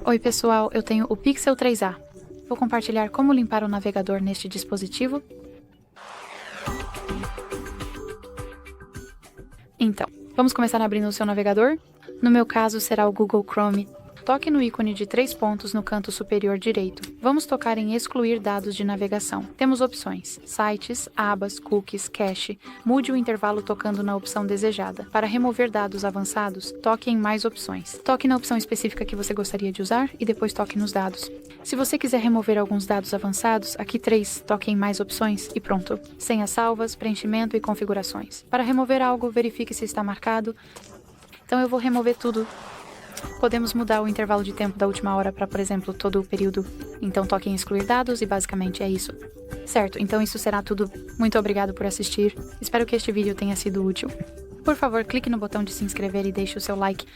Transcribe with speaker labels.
Speaker 1: Oi pessoal, eu tenho o Pixel 3a. Vou compartilhar como limpar o navegador neste dispositivo. Então, vamos começar abrindo o seu navegador. No meu caso será o Google Chrome. Toque no ícone de 3 pontos no canto superior direito. Vamos tocar em Excluir dados de navegação. Temos opções: sites, abas, cookies, cache. Mude o intervalo tocando na opção desejada. Para remover dados avançados, toque em Mais opções. Toque na opção específica que você gostaria de usar e depois toque nos dados. Se você quiser remover alguns dados avançados, aqui 3, toque em Mais opções e pronto. Senhas salvas, preenchimento e configurações. Para remover algo, verifique se está marcado. Então eu vou remover tudo. Podemos mudar o intervalo de tempo da última hora para, por exemplo, todo o período. Então toque em excluir dados e basicamente é isso. Certo, então isso será tudo. Muito obrigado por assistir. Espero que este vídeo tenha sido útil. Por favor, clique no botão de se inscrever e deixe o seu like.